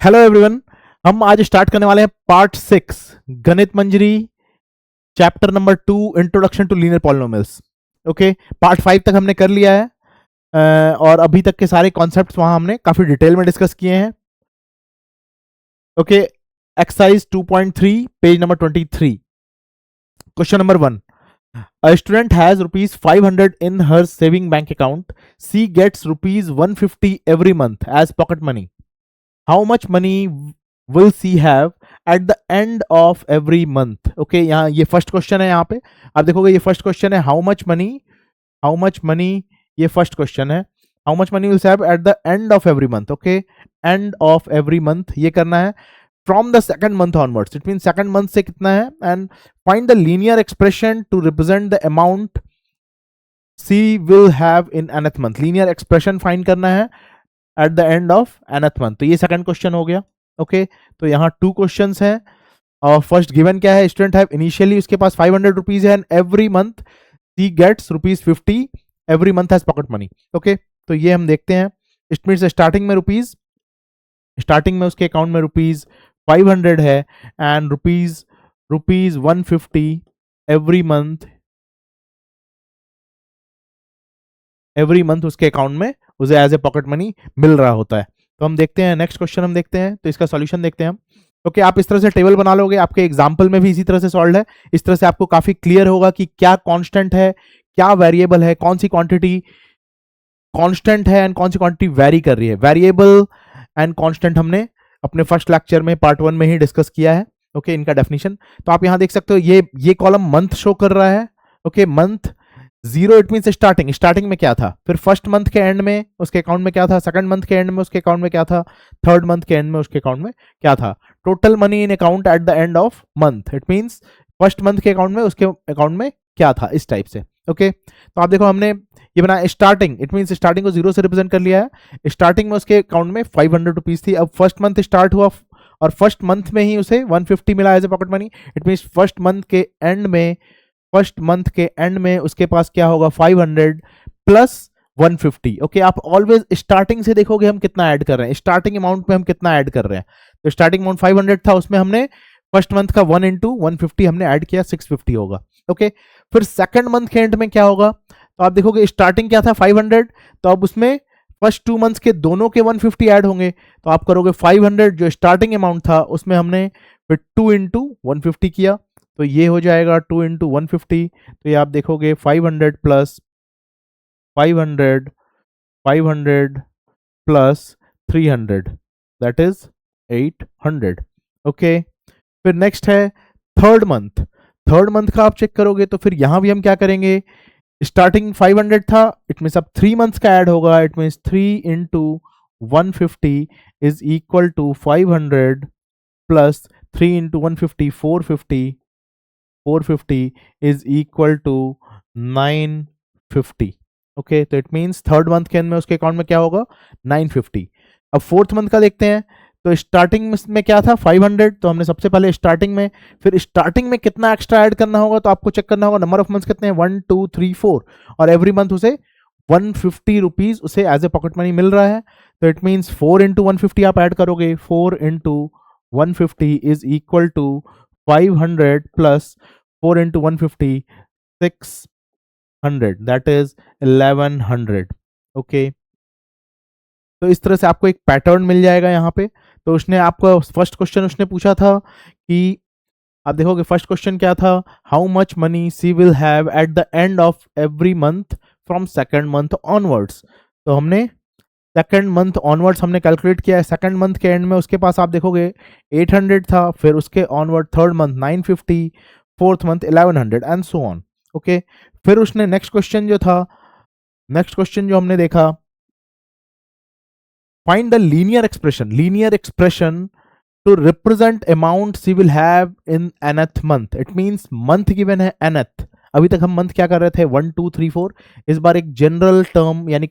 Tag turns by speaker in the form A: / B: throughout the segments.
A: Hello everyone. हम आज start करने वाले हैं part 6 Ganit Manjari chapter number 2 introduction to linear polynomials. Okay, part 5 तक हमने कर लिया है और अभी तक के सारे कॉन्सेप्ट्स वहां हमने काफी डिटेल में डिस्कस किए हैं। Okay, exercise 2.3 page number 23। Question number 1, a student has rupees 500 in her saving bank account. She gets rupees 150 every month as pocket money. How much money will she have at the end of every month? Okay, यहाँ ये first question है। यहाँ पे आप देखोगे ये first question है, how much money, ये फर्स्ट क्वेश्चन है। How much money will have at the end of every month. Okay, end of every month ये करना है from the second month onwards. It mean second month से कितना है, and find the linear expression to represent the amount she will have in nth month. Linear expression फाइंड करना है at the end of nth month. तो ये second question हो गया। ओके, तो यहाँ 2 क्वेश्चंस हैं और फर्स्ट गिवन क्या है, स्टूडेंट हैव इनिशियली उसके पास 500 रुपीज है and every month she gets rupees 50 every month has pocket money. Okay, तो ये हम देखते हैं। इट मीन्स स्टार्टिंग में उसके अकाउंट में रुपीज 500 है एंड रुपीज 150 एवरी मंथ उसके अकाउंट में उसे एज ए पॉकेट मनी मिल रहा होता है। तो हम देखते हैं नेक्स्ट क्वेश्चन, हम देखते हैं तो इसका सॉल्यूशन देखते हैं हम। ओके, आप इस तरह से टेबल बना लोगे, आपके एग्जाम्पल में भी इसी तरह से सॉल्व है। इस तरह से आपको काफी क्लियर होगा कि क्या कांस्टेंट है, क्या वेरिएबल है, कौन सी क्वांटिटी कांस्टेंट है एंड कौन सी क्वांटिटी वेरी कर रही है। वेरिएबल एंड कांस्टेंट हमने अपने फर्स्ट लेक्चर में पार्ट 1 में ही डिस्कस किया है। ओके, इनका डेफिनेशन तो आप यहां देख सकते हो, ये कॉलम मंथ शो कर रहा है। Okay, month 0 it mean starting में क्या था, फिर फर्स्ट मंथ के एंड में उसके अकाउंट में क्या था, सेकंड मंथ के एंड में उसके अकाउंट में क्या था, थर्ड मंथ के एंड में उसके अकाउंट में क्या था। Total money in account eight the end of month, it means first month के अकाउंट में उसके अकाउंट में क्या था, इस टाइप से। ओके, तो आप देखो हमने ये बनाया स्टार्टिंग, इट मींस स्टार्टिंग को 0 से रिप्रेजेंट कर लिया है। स्टार्टिंग में उसके अकाउंट में 500 रुपीज थी। अब फर्स्ट मंथ स्टार्ट हुआ और फर्स्ट मंथ में ही उसे 150 मिला as a pocket money. It means first month के एंड में उसके पास क्या होगा, 500 प्लस 150। ओके, आप ऑलवेज स्टार्टिंग से देखोगे हम कितना ऐड कर रहे हैं, स्टार्टिंग अमाउंट में हम कितना ऐड कर रहे हैं। तो स्टार्टिंग अमाउंट 500 था, उसमें हमने फर्स्ट मंथ का 1 इंटू 150 हमने ऐड किया, 650 होगा। ओके, फिर सेकंड मंथ के एंड में क्या होगा, तो आप देखोगे स्टार्टिंग क्या था 500, तो अब उसमें फर्स्ट 2 मंथ्स के दोनों के 150 ऐड होंगे। तो आप करोगे 500 जो स्टार्टिंग अमाउंट था उसमें हमने फिर 2 इंटू 150 किया, तो ये हो जाएगा 2 इंटू 150। तो ये आप देखोगे 500 प्लस 300 दैट इज 800। ओके, फिर नेक्स्ट है थर्ड मंथ का आप चेक करोगे तो फिर यहां भी हम क्या करेंगे, स्टार्टिंग 500 था, इट मीन अब 3 मंथ्स का ऐड होगा। It mean 3 into 150 is equal to 500 plus 3 into 150 450 is equal to 950। Okay, तो इट मींस थर्ड मंथ के एंड में उसके अकाउंट में क्या होगा, 950। अब फोर्थ मंथ का देखते हैं, तो स्टार्टिंग में क्या था 500, तो हमने सबसे पहले स्टार्टिंग में कितना एक्स्ट्रा ऐड करना होगा, तो आपको चेक करना होगा नंबर ऑफ मंथ्स कितने हैं, 1 2 3 4, और एवरी मंथ उसे 150 रुपीज उसे एज ए पॉकेट मनी मिल रहा है। तो इट मींस 4 इंटू 150 आप ऐड करोगे, 4 into 150 is equal to 500 plus 4 into 150 600 that is 1100। Okay, तो इस तरह से आपको एक पैटर्न मिल जाएगा यहाँ पे। तो उसने आपको फर्स्ट क्वेश्चन उसने पूछा था कि आप देखोगे फर्स्ट क्वेश्चन क्या था, how much money she will have at the end of every month from second month onwards. तो हमने सेकंड मंथ ऑनवर्ड्स हमने कैलकुलेट किया है। सेकंड मंथ के एंड में उसके पास आप देखोगे 800 था, फिर उसके onward third month 950, fourth month 1100 and so on. Okay, फिर उसने नेक्स्ट क्वेश्चन जो हमने देखा, find the linear expression to represent amount she will have in nth month. It means month given है एनथ, अभी तक हम मंथ क्या कर रहे थे 1 2 3 4, इस बार एक जनरल टर्म यानी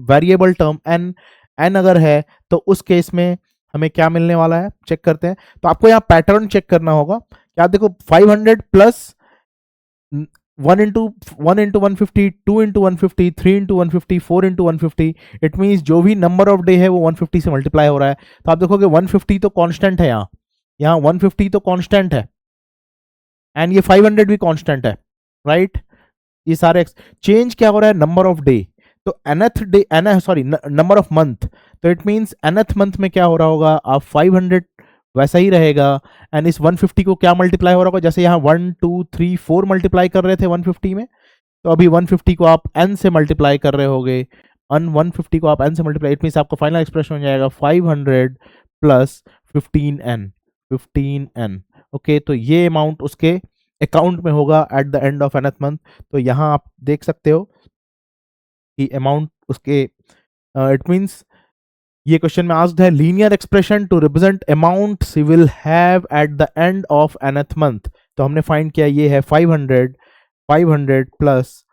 A: वेरिएबल टर्म एन अगर है तो उस केस में हमें क्या मिलने वाला है, चेक करते हैं। तो आपको यहाँ पैटर्न चेक करना होगा कि आप देखो 500 plus 1 into 150, 2 into 150, 3 into 150, 4 into 150, it means जो भी नंबर ऑफ डे है वो 150 से मल्टीप्लाई हो रहा है। तो आप देखोगे 150 तो कांस्टेंट है, यहाँ 150 तो कांस्टेंट है, एंड ये 500 भी कांस्टेंट है, राइट। ये सारे चेंज क्या हो रहा है, नंबर ऑफ डे। तो nth day sorry number of month, तो इट मींस nth मंथ में क्या हो रहा होगा, आप 500 वैसा ही रहेगा, एंड इस 150 को क्या मल्टीप्लाई हो रहा होगा, जैसे यहाँ 1 2 3 4 मल्टीप्लाई कर रहे थे 150 में, तो अभी 150 को आप n से मल्टीप्लाई कर रहे होगे, 150 को आप n से मल्टीप्लाई, इट मींस आपका फाइनल एक्सप्रेशन हो जाएगा 500 प्लस 15n। ओके, तो ये अमाउंट उसके अकाउंट में होगा at the end of nth month. तो यहाँ आप देख सकते हो कि अमाउंट उसके इट मींस ये क्वेश्चन में आस्क्ड है linear expression to represent amount she will have at the end of nth month. तो हमने फाइंड किया ये है 500 plus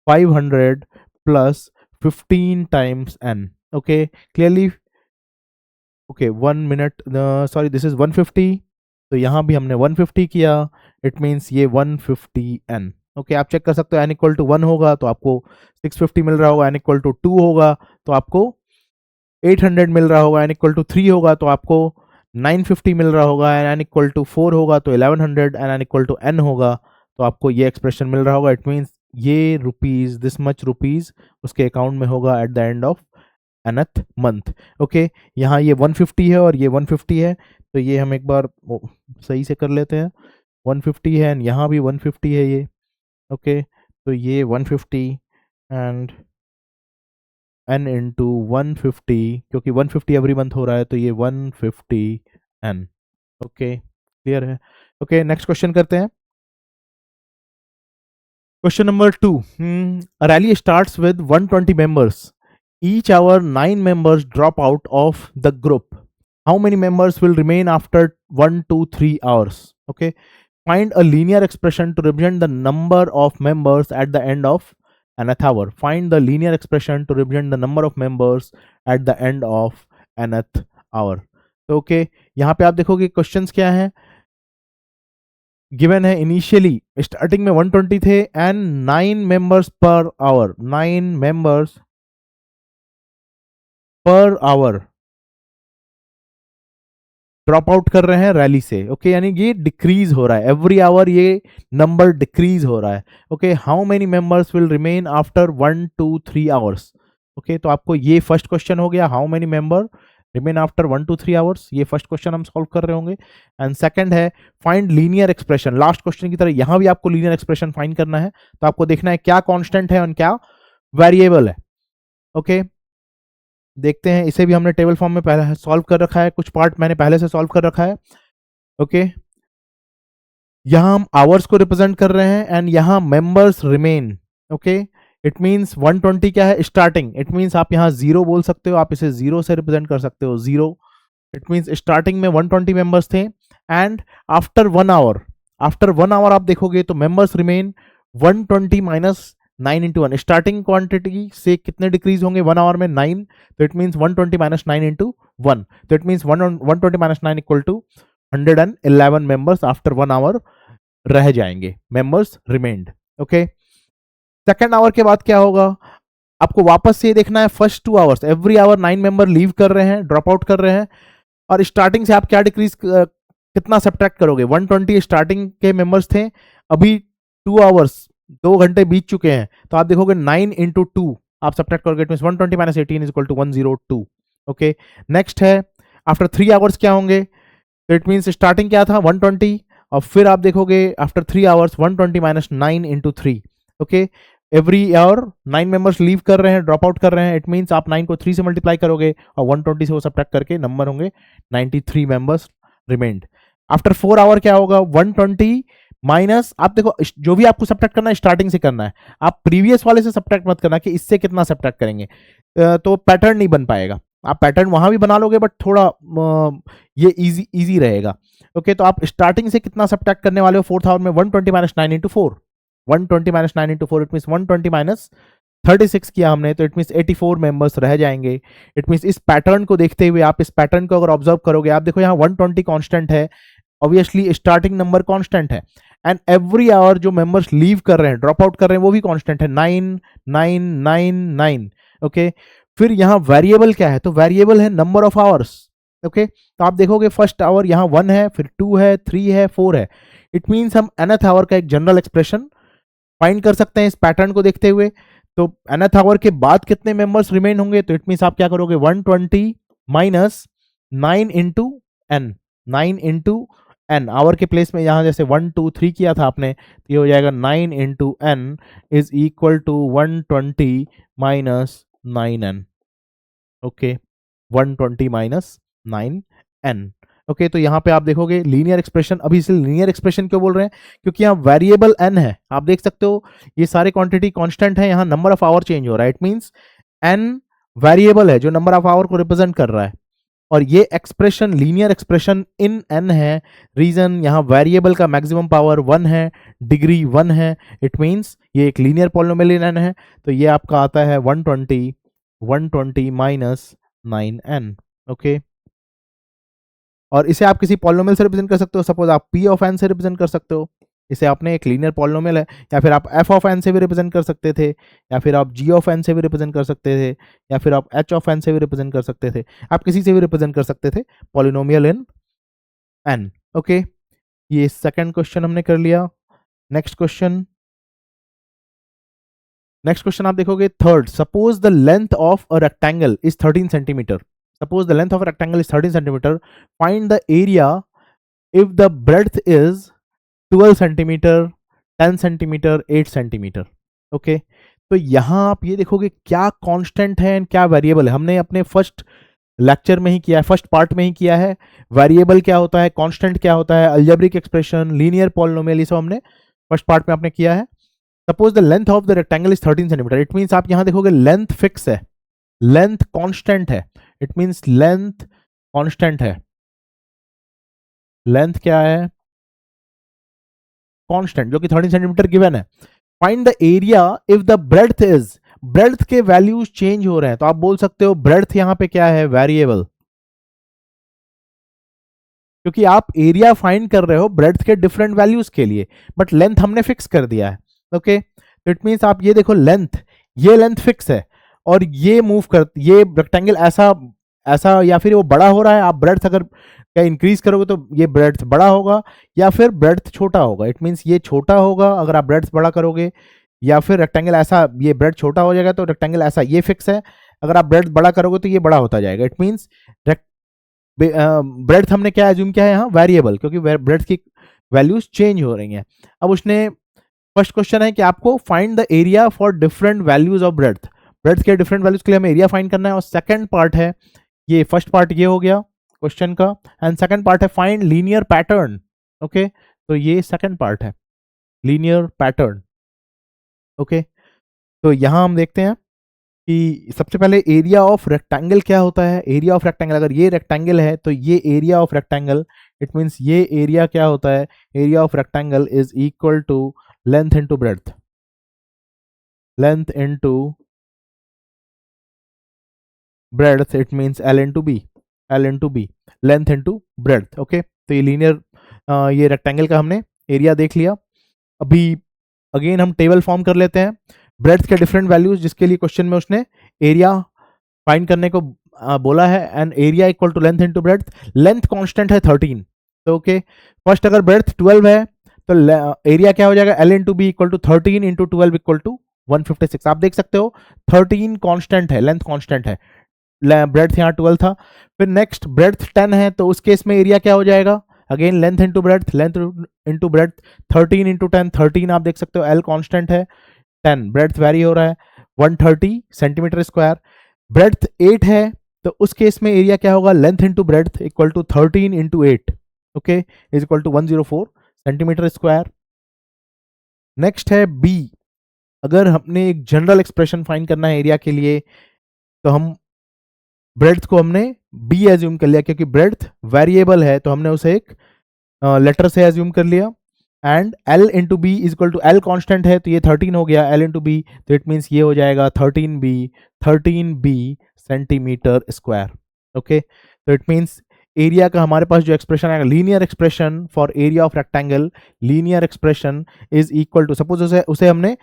A: 500 plus 15 times n। Okay, clearly, okay 1 minute, sorry this is 150, तो यहाँ भी हमने 150 किया, इट मीन्स ये 150n। ओके, आप चेक कर सकते हो n इक्वल टू 1 होगा तो आपको 650 मिल रहा होगा, n इक्वल टू 2 होगा तो आपको 800 मिल रहा होगा, n इक्वल टू 3 होगा तो आपको 950 मिल रहा होगा, n इक्वल टू 4 होगा तो 1100, and n equal to n होगा तो आपको ये एक्सप्रेशन मिल रहा होगा। इट मीन्स ये रुपीज, दिस मच रुपीज उसके अकाउंट में होगा at the end of nth month. Okay, यहाँ ये 150 है और ये 150 है, तो ये हम एक बार सही से कर लेते हैं। 150 है एंड यहाँ भी 150 है ये। ओके, तो ये 150 एंड n इंटू 150, क्योंकि 150 एवरी मंथ हो रहा है तो ये 150n। ओके, क्लियर है। ओके, नेक्स्ट क्वेश्चन करते हैं। Question number 2, rally starts with 120 members, each hour 9 members drop out of the group. How many members will remain after 1 2 3 hours? Okay, find a linear expression to represent the number of members at the end of nth hour. Find the linear expression to represent the number of members at the end of nth hour. तो okay, यहाँ पे आप देखोगे questions क्या हैं, given है initially starting में 120 थे and 9 members per hour, 9 members per hour drop out कर रहे हैं रैली से। ओके, यानी ये डिक्रीज हो रहा है, एवरी आवर ये नंबर डिक्रीज हो रहा है। Okay, how many members will remain after 1 2 3 hours. Okay, तो आपको ये फर्स्ट क्वेश्चन हो गया, how many member remain after 1 2 3 hours, ये फर्स्ट क्वेश्चन हम सॉल्व कर रहे होंगे। एंड सेकंड है find linear expression, last question की तरह यहां भी आपको लीनियर एक्सप्रेशन फाइंड करना है, तो आपको देखना है क्या कांस्टेंट है और क्या वेरिएबल है। ओके, देखते हैं, इसे भी हमने टेबल फॉर्म में पहले सॉल्व कर रखा है, कुछ पार्ट मैंने पहले से सॉल्व कर रखा है। ओके, यहां हम आवर्स को रिप्रेजेंट कर रहे हैं एंड यहां members remain. Okay, it means 120 क्या है, स्टार्टिंग, इट मींस आप यहां 0 बोल सकते हो, आप इसे 0 से रिप्रेजेंट कर सकते हो, 0। इट मींस स्टार्टिंग में 120 मेंबर्स थे and after 1 hour, after 1 hour आप देखोगे तो members remain 120 minus 9 into 1, starting quantity से कितने डिक्रीज होंगे 1 आवर में, 9, तो इट मींस 120 माइनस 9 इंटू 1, तो it means 120 minus 9 equal to 111 members after 1 hour रह जाएंगे, members remained. Okay, second hour के बाद क्या होगा, आपको वापस से देखना है first 2 hours, every hour 9 member leave कर रहे हैं, ड्रॉप आउट कर रहे हैं, और स्टार्टिंग से आप क्या डिक्रीज कितना सब्ट्रैक्ट करोगे, 120 स्टार्टिंग के मेंबर्स थे, अभी 2 आवर्स 2 घंटे बीत चुके हैं, तो आप देखोगे 9 इंटू 2 आप सब्ट्रैक्ट करोगे, it means 120 minus 18 is equal to 102। Okay, next है आफ्टर 3 आवर्स क्या होंगे, तो इट मींस स्टार्टिंग क्या था 120, और फिर आप देखोगे after 3 hours 120 minus 9 into 3। Okay, every hour 9 members leave कर रहे हैं, ड्रॉप आउट कर रहे हैं, इट मींस आप 9 को 3 से मल्टीप्लाई करोगे और 120 से वो सब्ट्रैक्ट करके नंबर होंगे 93 मेंबर्स रिमेन्ड। आफ्टर 4 आवर क्या होगा, 120 माइनस, आप देखो जो भी आपको सब्ट्रैक्ट करना है स्टार्टिंग से करना है, आप प्रीवियस वाले से सब्ट्रैक्ट मत करना कि इससे कितना सब्ट्रैक्ट करेंगे, तो पैटर्न नहीं बन पाएगा। आप पैटर्न वहां भी बना लोगे बट थोड़ा ये इजी रहेगा। ओके, तो आप स्टार्टिंग से कितना सब्ट्रैक्ट करने वाले हो 4th आवर में, 120 minus 9 into 4, 120 minus 9 into 4, it means 120 minus 36 किया हमने, तो इट मींस 84 मेंबर्स रह जाएंगे। इट मींस इस पैटर्न को देखते हुए आप इस पैटर्न को अगर ऑब्जर्व करोगे, आप देखो यहाँ 120 कांस्टेंट है, ऑब्वियसली स्टार्टिंग नंबर कांस्टेंट है, एंड एवरी आवर जो मेंबर्स लीव कर रहे हैं, ड्रॉप आउट कर रहे हैं, वो भी कांस्टेंट है, 9 ओके। फिर यहाँ वेरिएबल क्या है, तो वेरिएबल है नंबर ऑफ आवर्स। ओके, तो आप देखोगे फर्स्ट आवर यहाँ 1 है, फिर 2 है, 3 है, 4 है। इट मीन्स हम nth आवर का एक जनरल एक्सप्रेशन फाइंड कर सकते हैं इस पैटर्न को देखते हुए। तो nth आवर के बाद कितने मेंबर्स रिमेन होंगे, तो इट मीन्स आप क्या करोगे, 120 minus 9 into n, 9 into n, hour के प्लेस में यहाँ जैसे 1 2 3 किया था आपने, तो ये हो जाएगा 9 into n is equal to 120 minus 9n। Okay, 120 minus 9n। Okay, तो यहाँ पे आप देखोगे लीनियर एक्सप्रेशन, अभी इसे लीनियर एक्सप्रेशन क्यों बोल रहे हैं, क्योंकि यहाँ वेरिएबल n है, आप देख सकते हो ये सारे क्वांटिटी कांस्टेंट है, यहाँ नंबर ऑफ आवर चेंज हो रहा है, इट मींस n वेरिएबल है जो नंबर ऑफ आवर को रिप्रेजेंट कर रहा है, और ये expression linear expression in n है। रीजन यहाँ वेरिएबल का मैक्सिमम पावर 1 है, डिग्री 1 है, इट मींस ये एक लीनियर पॉलिनोमियल इन n है, तो ये आपका आता है 120 माइनस 9n। ओके, और इसे आप किसी पॉलिनोमियल से रिप्रेजेंट कर सकते हो, सपोज आप p ऑफ n से रिप्रेजेंट कर सकते हो, इसे आपने एक लीनियर पॉलिनोमियल है, या फिर आप f ऑफ n से भी रिप्रेजेंट कर सकते थे, या फिर आप g ऑफ n से भी रिप्रेजेंट कर सकते थे, या फिर आप h ऑफ n से भी रिप्रेजेंट कर सकते थे, आप किसी से भी रिप्रेजेंट कर सकते थे पॉलिनोमियल इन n। ओके, ये सेकंड क्वेश्चन हमने कर लिया। नेक्स्ट क्वेश्चन आप देखोगे third, suppose the length of a rectangle is 13 centimetre, suppose the length of a rectangle is 13 centimeter, find the area if the breadth is 12 centimeter, 10 centimeter, 8 centimeter। Okay, तो यहां आप ये देखोगे क्या कांस्टेंट है and क्या वेरिएबल है, हमने अपने फर्स्ट लेक्चर में ही किया है, फर्स्ट पार्ट में ही किया है, वेरिएबल क्या होता है, कांस्टेंट क्या होता है, अलजेब्रिक एक्सप्रेशन, लीनियर पॉलिनोमियल, ये सब हमने फर्स्ट पार्ट में आपने किया है। Suppose the length of the rectangle is 13 centimetre, it means आप यहां देखोगे लेंथ फिक्स है, लेंथ कांस्टेंट है, इट मींस लेंथ कांस्टेंट है, लेंथ क्या है, कांस्टेंट, जो कि 13 सेंटीमीटर गिवन है। Find the area if the breadth is, breadth के वैल्यूज चेंज हो रहे हैं, तो आप बोल सकते हो ब्रेड्थ यहां पे क्या है, वेरिएबल, क्योंकि आप एरिया फाइंड कर रहे हो ब्रेड्थ के डिफरेंट वैल्यूज के लिए, बट लेंथ हमने फिक्स कर दिया है। ओके, तो इट मींस आप ये देखो लेंथ, ये लेंथ फिक्स है, और ये मूव कर, ये रेक्टेंगल ऐसा ऐसा, या फिर वो बड़ा हो रहा है, आप ब्रेड्थ अगर क्या इंक्रीज करोगे तो ये ब्रेड्थ बड़ा होगा, या फिर ब्रेड्थ छोटा होगा, इट मींस ये छोटा होगा अगर आप ब्रेड्थ बड़ा करोगे, या फिर रेक्टेंगल ऐसा, ये ब्रेड छोटा हो जाएगा तो रेक्टेंगल ऐसा, ये फिक्स है, अगर आप ब्रेड बड़ा करोगे तो ये बड़ा होता जाएगा, इट मींस ब्रेड्थ हमने क्या एज्यूम किया है यहाँ, वेरिएबल, क्योंकि ब्रेड्थ की वैल्यूज चेंज हो रही हैं। अब उसने फर्स्ट क्वेश्चन है कि आपको find the area for different values of breadth, breadth के डिफरेंट वैल्यूज के लिए हमें एरिया फाइंड करना है, और सेकंड पार्ट है, ये फर्स्ट पार्ट ये हो गया क्वेश्चन का, एंड सेकंड पार्ट है फाइंड लीनियर पैटर्न। ओके, तो ये सेकंड पार्ट है, लीनियर पैटर्न। ओके, तो यहां हम देखते हैं कि सबसे पहले एरिया ऑफ रेक्टेंगल क्या होता है, एरिया ऑफ रेक्टेंगल, अगर ये रेक्टेंगल है तो ये area of rectangle, it means ये एरिया क्या होता है, area of rectangle is equal to length into breadth, length into breadth, it means L into B, L into B, length into breadth. Okay, तो ये linear, ये rectangle का हमने area देख लिया। अभी अगेन हम टेबल फॉर्म कर लेते हैं, ब्रेड्थ के डिफरेंट वैल्यूज जिसके लिए क्वेश्चन में उसने एरिया फाइंड करने को बोला है, and area equal to length into breadth, length constant है 13, तो ओके, फर्स्ट अगर ब्रेड्थ 12 है तो एरिया क्या हो जाएगा, L into B equal to 13 into 12 equal to 156। आप देख सकते हो 13 कांस्टेंट है, लेंथ कांस्टेंट है, ब्रेड्थ यहाँ 12 था। फिर नेक्स्ट ब्रेड्थ 10 है, तो उस केस में एरिया क्या हो जाएगा, again length into breadth, length into breadth, 13 into 10, 13 आप देख सकते हो, L कांस्टेंट है, 10 ब्रेड्थ वेरी हो रहा है, 130 सेंटीमीटर स्क्वायर। ब्रेड्थ 8 है तो उस केस में एरिया क्या होगा, length into breadth equal to 13 into 8, okay, is equal to 104 centimetre square. Next है बी, अगर हमने एक जनरल एक्सप्रेशन फाइंड करना है एरिया के लिए, तो हम ब्रेड्थ को हमने बी एज्यूम कर लिया, क्योंकि ब्रेड्थ वेरिएबल है तो हमने उसे एक लेटर से एज्यूम कर लिया, and L into B is equal to, L constant है तो ये 13 हो गया, L इंटू बी, तो इट मीन्स ये हो जाएगा 13B सेंटीमीटर स्क्वायर। ओके, तो इट मीन्स एरिया का हमारे पास जो एक्सप्रेशन आएगा, linear expression for area of rectangle, linear expression is equal to, suppose उसे हमने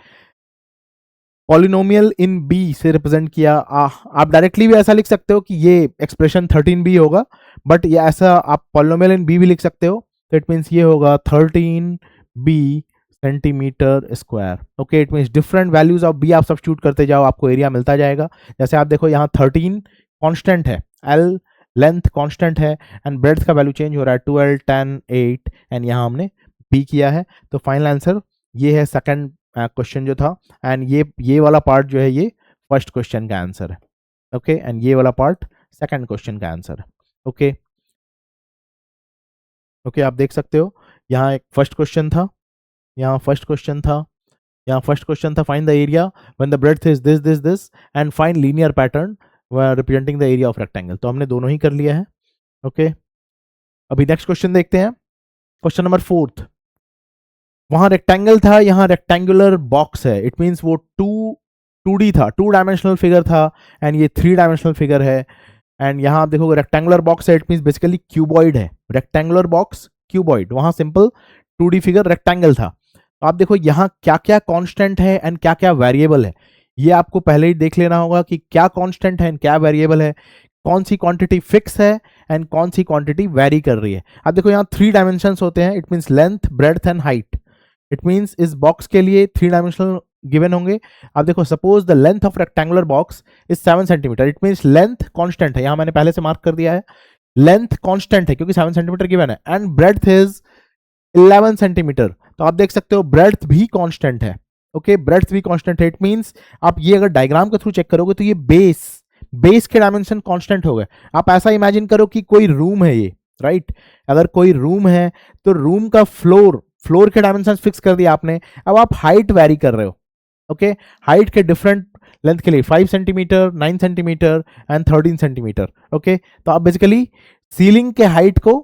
A: पॉलिनोमियल इन बी से रिप्रेजेंट किया। आप डायरेक्टली भी ऐसा लिख सकते हो कि ये एक्सप्रेशन 13b होगा, बट ये ऐसा आप पॉलिनोमियल इन बी भी लिख सकते हो, तो इट मीन्स ये होगा 13b centimetre square. Okay, it means different values of B आप सब्स्टिट्यूट करते जाओ, आपको एरिया मिलता जाएगा। जैसे आप देखो यहाँ 13 कांस्टेंट है, एल लेंथ कांस्टेंट है, एंड ब्रेड्थ का वैल्यू चेंज हो रहा है 12, 10, 8, एंड यहाँ हमने बी किया है। तो फाइनल आंसर ये है सेकंड क्वेश्चन जो था, एंड ये वाला पार्ट जो है ये फर्स्ट क्वेश्चन का आंसर है। ओके, एंड ये वाला पार्ट सेकंड क्वेश्चन का आंसर है। ओके ओके, आप देख सकते हो यहाँ एक फर्स्ट क्वेश्चन था, यहाँ फर्स्ट क्वेश्चन था, यहाँ फर्स्ट क्वेश्चन था, find the area when the breadth is this this this and find linear pattern representing the area of rectangle. तो हमने दोनों ही कर लिया है। ओके, अभी नेक्स्ट क्वेश्चन देखते हैं, क्वेश्चन नंबर 4। वहां रेक्टेंगल था, यहाँ रेक्टेंगुलर बॉक्स है, इट मीन्स वो 2D था, 2 डायमेंशनल फिगर था, एंड ये 3 डायमेंशनल फिगर है। एंड यहाँ आप देखोगे रेक्टेंगुलर बॉक्स है, इट मीन्स बेसिकली क्यूबॉइड है, रेक्टेंगुलर बॉक्स क्यूबॉइड, वहां सिंपल 2D फिगर रेक्टेंगल था। तो आप देखो यहाँ क्या क्या कांस्टेंट है एंड क्या क्या वेरिएबल है, ये आपको पहले ही देख लेना होगा कि क्या कांस्टेंट है एंड क्या वेरिएबल है, कौन सी क्वांटिटी फिक्स है एंड कौन सी क्वांटिटी वेरी कर रही है। आप देखो यहाँ 3 डायमेंशंस होते हैं, it means length, breadth and height. It means इस बॉक्स के लिए 3 डायमेंशनल गिवन होंगे। आप देखो suppose the length of rectangular box is 7 centimetre, it means length constant है, यहां मैंने पहले से मार्क कर दिया है, लेंथ कांस्टेंट है क्योंकि 7 सेंटीमीटर गिवन है, एंड ब्रेड्थ इज 11 सेंटीमीटर। तो आप देख सकते हो ब्रेड्थ भी कांस्टेंट है। ओके, ब्रेड्थ भी कांस्टेंट है, इट मीन्स आप ये अगर डायग्राम के थ्रू चेक करोगे तो ये बेस के डायमेंशन कांस्टेंट हो गए। आप ऐसा इमेजिन करो कि कोई रूम है ये, राइट? अगर कोई रूम है तो रूम का फ्लोर के डायमेंशन फिक्स कर दिया आपने, अब आप हाइट वैरी कर रहे हो। ओके, हाइट के डिफरेंट लेंथ के लिए 5 centimetre, 9 centimetre and 13 centimetre. Okay, तो आप बेसिकली सीलिंग के हाइट को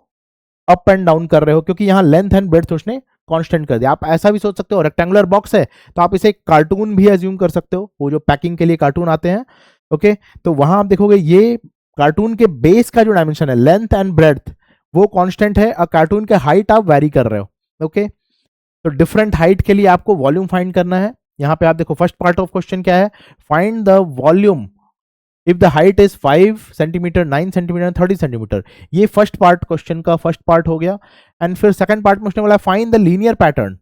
A: अप एंड डाउन कर रहे हो क्योंकि यहाँ लेंथ एंड ब्रेड्थ उसने कांस्टेंट कर दिया। आप ऐसा भी सोच सकते हो, रेक्टेंगुलर बॉक्स है तो आप इसे कार्टून भी एज्यूम कर सकते हो, वो जो पैकिंग के लिए कार्टून आते हैं। ओके, तो वहां आप देखोगे ये कार्टून के बेस का जो डायमेंशन है लेंथ एंड ब्रेड्थ वो कांस्टेंट है, और कार्टून के हाइट आप वेरी कर रहे हो। ओके, तो डिफरेंट हाइट के लिए आपको वॉल्यूम फाइंड करना है। यहां पे आप देखो फर्स्ट पार्ट ऑफ क्वेश्चन क्या है, find the volume if the height is 5 centimetre, 9 centimetre, 30 centimetre. ये फर्स्ट पार्ट क्वेश्चन का फर्स्ट पार्ट हो गया। एंड फिर सेकंड पार्ट में उसने बोला find the linear pattern,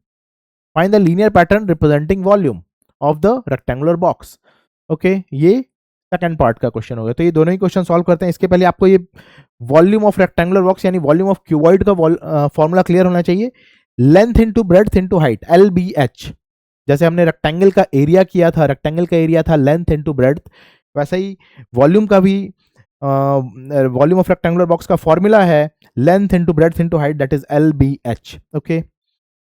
A: find the linear pattern representing volume of the rectangular box. Okay, ये second part का क्वेश्चन हो गया। तो ये दोनों ही क्वेश्चन सॉल्व करते हैं। इसके पहले आपको ये वॉल्यूम ऑफ रेक्टेंगुलर बॉक्स यानी वॉल्यूम ऑफ क्यूबॉइड का फॉर्मूला क्लियर होना चाहिए, length into breadth into height, LBH। जैसे हमने रेक्टेंगल का एरिया किया था, रेक्टेंगल का एरिया था लेंथ इंटू ब्रेड्थ, वैसे ही वॉल्यूम का भी वॉल्यूम ऑफ रेक्टेंगुलर बॉक्स का फॉर्मूला है length into breadth into height, that is LBH। Okay,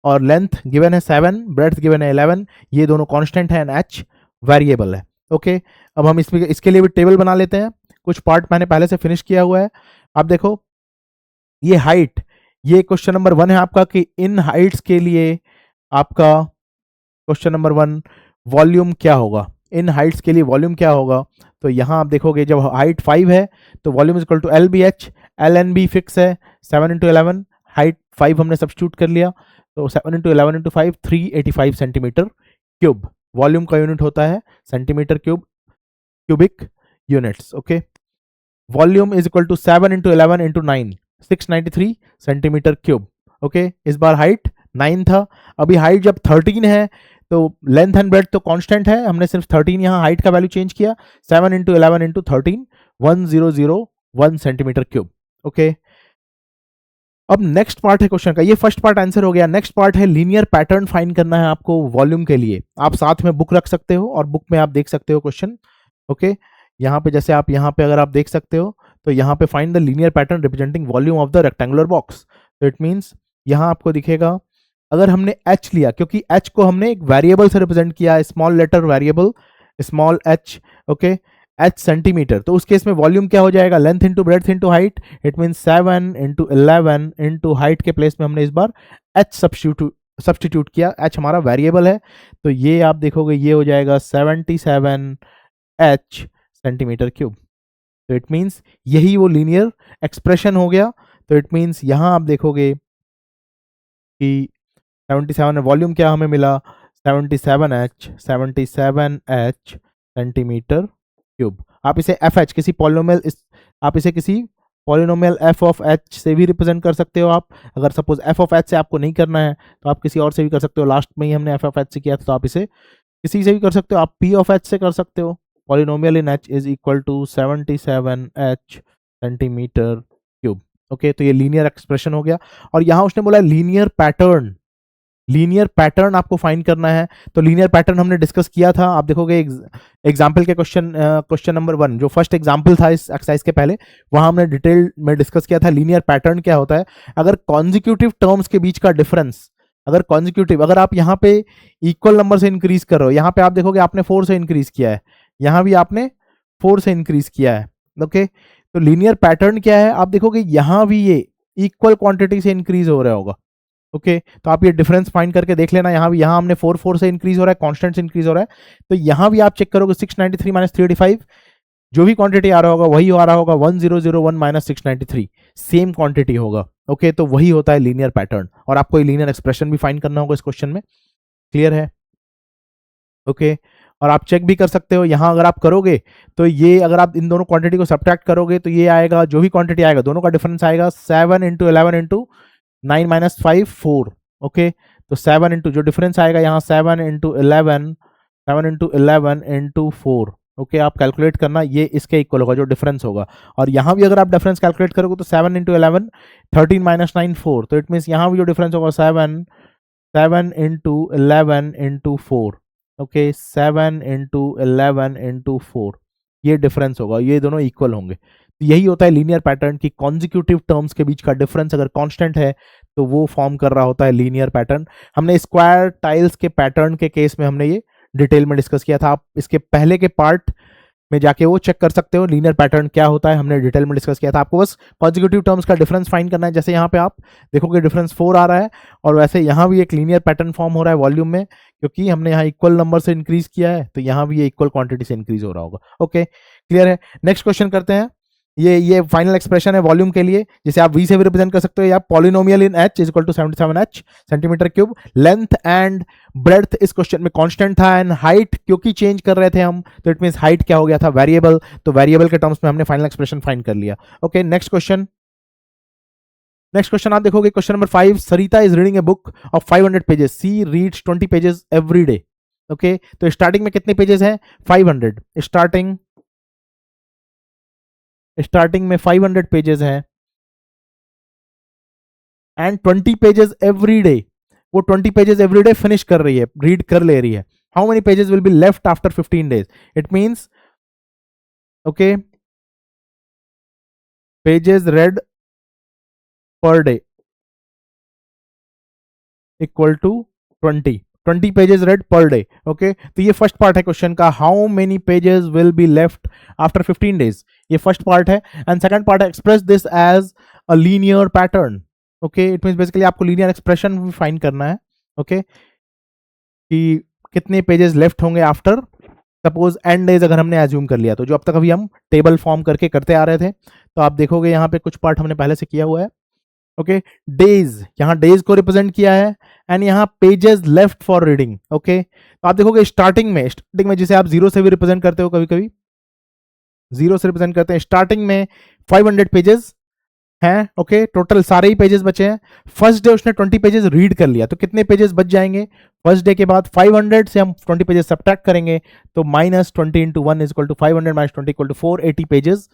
A: और लेंथ गिवन है 7, ब्रेड्थ गिवन है 11, ये दोनों कांस्टेंट है एंड H वेरिएबल है। ओके, अब हम इसके लिए भी टेबल बना लेते हैं। कुछ पार्ट मैंने पहले से फिनिश किया हुआ है। आप देखो ये हाइट, ये क्वेश्चन नंबर 1 है आपका कि इन हाइट्स के लिए आपका क्वेश्चन नंबर 1 वॉल्यूम क्या होगा, इन हाइट्स के लिए वॉल्यूम क्या होगा। तो यहां आप देखोगे जब हाइट 5 है तो volume is equal to LBH, LNB fix है 7 इंटू 11, हाइट 5 हमने सब्स्टिट्यूट कर लिया, तो 7 into 11 into 5 385 centimetre cube. Volume का यूनिट होता है centimetre cube, cubic units. Okay, volume is equal to 7 into 11 into 9 693 centimetre cube. Okay, इस बार हाइट 9 था, अभी हाइट जब 13 है तो लेंथ एंड ब्रेड्थ तो कांस्टेंट है, हमने सिर्फ 13 यहाँ हाइट का वैल्यू चेंज किया, 7 into 11 into 13 1001 centimetre cube. Okay, अब नेक्स्ट पार्ट है क्वेश्चन का, ये फर्स्ट पार्ट आंसर हो गया। नेक्स्ट पार्ट है लीनियर पैटर्न फाइंड करना है आपको वॉल्यूम के लिए। आप साथ में बुक रख सकते हो और बुक में आप देख सकते हो क्वेश्चन। ओके, यहाँ पे जैसे आप यहाँ पे अगर आप देख सकते हो तो यहाँ पे find the linear pattern representing volume of the rectangular box. तो इट मीन्स यहाँ आपको दिखेगा अगर हमने H लिया, क्योंकि H को हमने एक वेरिएबल से रिप्रेजेंट किया, small letter variable small h। Okay, H centimetre, तो उस केस में वॉल्यूम क्या हो जाएगा, length into breadth into height, it mean 7 into 11 into height के प्लेस में हमने इस बार H सब्स्टिट्यूट किया, H हमारा वेरिएबल है। तो ये आप देखोगे ये हो जाएगा 77 H सेंटीमीटर क्यूब। तो इट मीन्स यही वो लीनियर एक्सप्रेशन हो गया। तो इट मीन्स यहां आप देखोगे कि 77 वॉल्यूम क्या हमें मिला, 77H सेंटीमीटर क्यूब। आप इसे एफ एच किसी पॉलिनोमियल, आप इसे किसी पॉलिनोमियल एफ ऑफ एच से भी रिप्रेजेंट कर सकते हो। आप अगर सपोज एफ ऑफ एच से आपको नहीं करना है तो आप किसी और से भी कर सकते हो। लास्ट में ही हमने एफ ऑफ एच से किया था, तो आप इसे किसी से भी कर सकते हो। आप पी ऑफ एच से कर सकते हो। Polynomial in H is equal to 77H centimetre cube. Okay, तो ये लीनियर एक्सप्रेशन हो गया। और यहां उसने बोला लीनियर पैटर्न, लीनियर पैटर्न आपको फाइंड करना है। तो लीनियर पैटर्न हमने डिस्कस किया था, आप देखोगे एग्जाम्पल के क्वेश्चन नंबर 1 जो फर्स्ट एग्जाम्पल था इस एक्सरसाइज के पहले, वहां हमने डिटेल में डिस्कस किया था लीनियर पैटर्न क्या होता है। अगर कॉन्जिक्यूटिव टर्म्स के बीच का डिफरेंस, अगर कॉन्जिक्यूटिव, अगर आप यहाँ पे इक्वल नंबर से इंक्रीज कर रहे हो, यहाँ पे आप देखोगे आपने 4 से इंक्रीज किया है, यहाँ भी आपने 4 से इंक्रीज किया है। ओके, तो लीनियर पैटर्न क्या है, आप देखोगे यहाँ भी ये इक्वल क्वांटिटी से इंक्रीज हो रहा होगा। ओके, तो आप ये डिफरेंस फाइंड करके देख लेना। यहाँ भी, यहाँ हमने 4 से इंक्रीज हो रहा है, कांस्टेंट से इंक्रीज हो रहा है। तो यहाँ भी आप चेक करोगे 693 माइनस 385, जो भी क्वांटिटी आ रहा होगा वही आ रहा होगा, 1001 माइनस 693 सेम क्वांटिटी होगा। ओके, तो वही होता है लीनियर पैटर्न। और आपको ये लीनियर एक्सप्रेशन भी फाइंड करना होगा इस क्वेश्चन में। क्लियर है? ओके, और आप चेक भी कर सकते हो, यहां अगर आप करोगे तो ये, अगर आप इन दोनों क्वांटिटी को सब्ट्रैक्ट करोगे तो ये आएगा, जो भी क्वांटिटी आएगा दोनों का डिफरेंस आएगा 7 इंटू 11 इंटू 9 माइनस 5 4। ओके, तो 7 इंटू जो डिफरेंस आएगा यहाँ 7 इंटू 11 इंटू 4। ओके, आप कैलकुलेट करना, ये इसके इक्वल होगा जो डिफरेंस होगा। और यहाँ भी अगर आप डिफरेंस कैलकुलेट करोगे तो 7 इंटू 11 13 माइनस 9 4। तो इट मीन्स यहाँ भी जो डिफरेंस होगा 7 into 11 into 4। Okay, 7 into 11 into 4, ये डिफरेंस होगा, ये दोनों इक्वल होंगे। तो यही होता है लीनियर पैटर्न की कॉन्जिक्यूटिव टर्म्स के बीच का डिफरेंस अगर कांस्टेंट है तो वो फॉर्म कर रहा होता है लीनियर पैटर्न। हमने स्क्वायर टाइल्स के पैटर्न के केस में हमने ये डिटेल में डिस्कस किया था। आप इसके पहले के पार्ट में जाके वो चेक कर सकते हो लीनियर पैटर्न क्या होता है, हमने डिटेल में डिस्कस किया था। आपको बस कॉन्जिक्यूटिव टर्म्स का डिफरेंस फाइंड करना है। जैसे यहाँ पे आप देखोगे डिफरेंस 4 आ रहा है, और वैसे यहाँ भी एक लीनियर पैटर्न फॉर्म हो रहा है वॉल्यूम में, क्योंकि हमने यहाँ इक्वल नंबर से इंक्रीज किया है, तो यहाँ भी ये इक्वल क्वांटिटी से इंक्रीज हो रहा होगा। ओके, क्लियर है? नेक्स्ट क्वेश्चन करते हैं। ये फाइनल एक्सप्रेशन है वॉल्यूम के लिए, जिसे आप v से भी रिप्रेजेंट कर सकते हो, या polynomial in h is equal to 77H centimetre cube. Length and breadth इस क्वेश्चन में कांस्टेंट था, एंड हाइट क्योंकि चेंज कर रहे थे हम, तो इट मींस हाइट क्या हो गया था, वेरिएबल। तो वेरिएबल के टर्म्स में हमने फाइनल एक्सप्रेशन फाइंड कर लिया। ओके, नेक्स्ट क्वेश्चन आप देखोगे question number 5। Sarita is reading a book of 500 pages, she reads 20 pages every day. Okay, तो स्टार्टिंग में कितने पेजेस हैं, 500। स्टार्टिंग में 500 पेजेस हैं, एंड 20 पेजेस एवरी डे। वो 20 पेजेस एवरी डे फिनिश कर रही है, रीड कर ले रही है। How many pages will be left after 15 days? It means, okay, pages read per day equal to 20 pages read per day. Okay, तो ये फर्स्ट पार्ट है क्वेश्चन का, how many pages will be left after 15 days, ये first part है। And second part है, express this as a linear pattern. Okay, it means basically आपको linear expression भी find करना है। ओके, कि कितने पेजेस लेफ्ट होंगे आफ्टर सपोज एन डेज, अगर हमने एज्यूम कर लिया तो, जो अब तक अभी हम टेबल फॉर्म करके करते आ रहे थे। तो आप देखोगे यहाँ पे कुछ पार्ट हमने पहले से किया हुआ है। ओके, डेज, यहाँ डेज को रिप्रेजेंट किया है, एंड यहाँ pages left for reading. Okay, तो आप देखोगे स्टार्टिंग में जिसे आप 0 से भी रिप्रेजेंट करते हो, कभी कभी 0 से रिप्रेजेंट करते हैं। स्टार्टिंग में 500 पेजेस हैं। ओके, टोटल सारे ही पेजेस बचे हैं। फर्स्ट डे उसने 20 पेजेस रीड कर लिया, तो कितने पेजेस बच जाएंगे फर्स्ट डे के बाद? 500 से हम 20 पेजेस सब्ट्रैक्ट करेंगे, तो minus 20 into 1 is equal to 500 minus 20 equal to 480 pages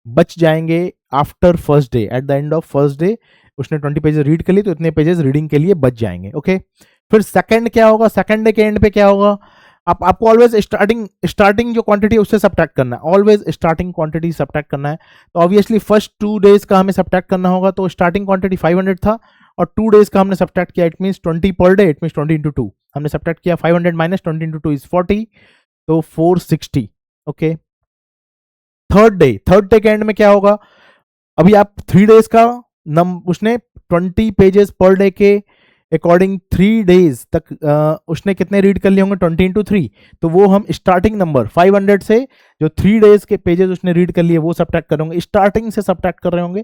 A: बच जाएंगे after first day. At the end of first day उसने 20 पेजेस रीड कर लिए, तो इतने पेजेस रीडिंग के लिए बच जाएंगे। ओके, फिर सेकंड क्या होगा, सेकंड डे के एंड पे क्या होगा? आपको ऑलवेज स्टार्टिंग जो क्वांटिटी है उससे सब्ट्रैक्ट करना है, ऑलवेज स्टार्टिंग क्वांटिटी सब्ट्रैक्ट करना है। तो ऑब्वियसली फर्स्ट 2 डेज का हमें सब्ट्रैक्ट करना होगा, तो स्टार्टिंग क्वांटिटी 500 था, और 2 डेज का हमने सब्ट्रैक्ट किया, it means 20 per day, it means 20 into 2 हमने सब्ट्रैक्ट किया। 500 माइनस 20 इंटू 2 इज 40, तो 460। ओके, थर्ड डे के एंड में क्या होगा? अभी आप 3 डेज का उसने 20 पेजेस पर डे के अकॉर्डिंग 3 डेज तक उसने कितने रीड कर लिए होंगे 20 इंटू 3, तो वो हम स्टार्टिंग नंबर 500 से जो 3 डेज के पेजेस उसने रीड कर लिए वो सब्ट्रैक्ट कर रहे होंगे, स्टार्टिंग से सब्ट्रैक्ट कर रहे होंगे।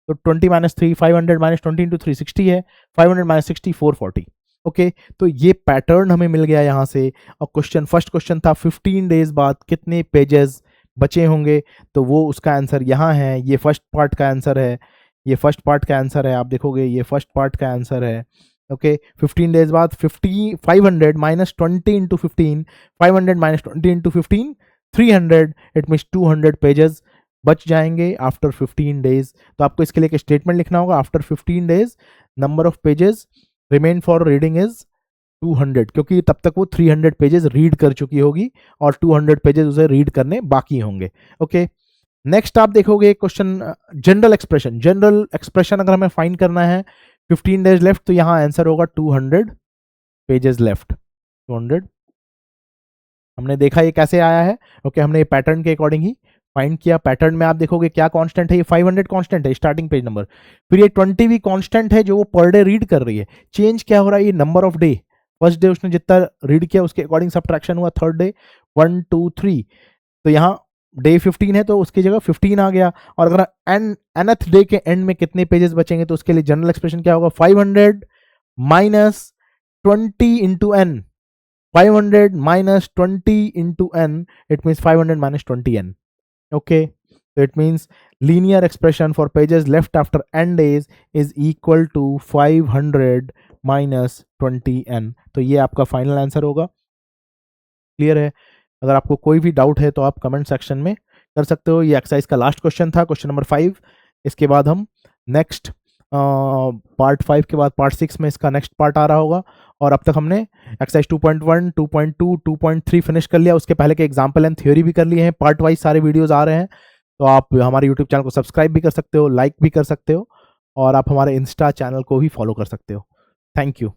A: तो 20 माइनस 3 500 माइनस 20 इंटू 3 60 है, 500 माइनस 60 440। ओके, तो ये पैटर्न हमें मिल गया यहाँ से। और क्वेश्चन, फर्स्ट क्वेश्चन था 15 डेज बाद कितने पेजेस बचे होंगे, तो वो उसका आंसर यहाँ है। ये फर्स्ट पार्ट का आंसर है, ये फर्स्ट पार्ट का आंसर है, आप देखोगे ये फर्स्ट पार्ट का आंसर है। ओके, 15 डेज बाद 500 minus 20 into 15, 500 minus 20 into 15 300, it means 200 pages बच जाएंगे आफ्टर 15 डेज। तो आपको इसके लिए एक स्टेटमेंट लिखना होगा, after 15 days number of pages remain for reading is 200, क्योंकि तब तक वो 300 पेजेस रीड कर चुकी होगी और 200 पेजेस उसे रीड करने बाकी होंगे। ओके, नेक्स्ट आप देखोगे question general expression. General expression अगर हमें फाइंड करना है 15 डेज लेफ्ट, तो यहाँ आंसर होगा 200 पेजेस लेफ्ट। 200 हमने देखा ये कैसे आया है। ओके, हमने ये पैटर्न के अकॉर्डिंग ही फाइंड किया। पैटर्न में आप देखोगे क्या कांस्टेंट है, ये 500 कांस्टेंट है स्टार्टिंग पेज नंबर, फिर ये 20 भी कांस्टेंट है जो वो पर डे रीड कर रही है। चेंज क्या हो रहा है, ये number of day, first day उसने जितना रीड किया उसके अकॉर्डिंग सब्ट्रैक्शन हुआ, थर्ड डे 1 2 3, तो यहाँ डे 15 है तो उसकी जगह 15 आ गया। और अगर nth डे के एंड में कितने पेजेस बचेंगे, तो उसके लिए जनरल एक्सप्रेशन क्या होगा, 500 minus 20 into N, 500 minus 20 into n, it means 500 minus 20n. Okay, so it means linear expression for pages left after n days is equal to 500 minus 20n. तो ये आपका फाइनल आंसर होगा। Clear है? अगर आपको कोई भी डाउट है तो आप कमेंट सेक्शन में कर सकते हो। ये एक्सरसाइज का लास्ट क्वेश्चन था, क्वेश्चन नंबर 5। इसके बाद हम नेक्स्ट पार्ट 5 के बाद पार्ट 6 में इसका नेक्स्ट पार्ट आ रहा होगा। और अब तक हमने एक्सरसाइज 2.1, 2.2, 2.3 फिनिश कर लिया। उसके पहले के एग्जाम्पल एंड थ्योरी भी कर लिए हैं। पार्ट वाइज सारे वीडियोस आ रहे हैं, तो आप हमारे यूट्यूब चैनल को सब्सक्राइब भी कर सकते हो, लाइक भी कर सकते हो, और आप हमारे इंस्टा चैनल को भी फॉलो कर सकते हो। Thank you.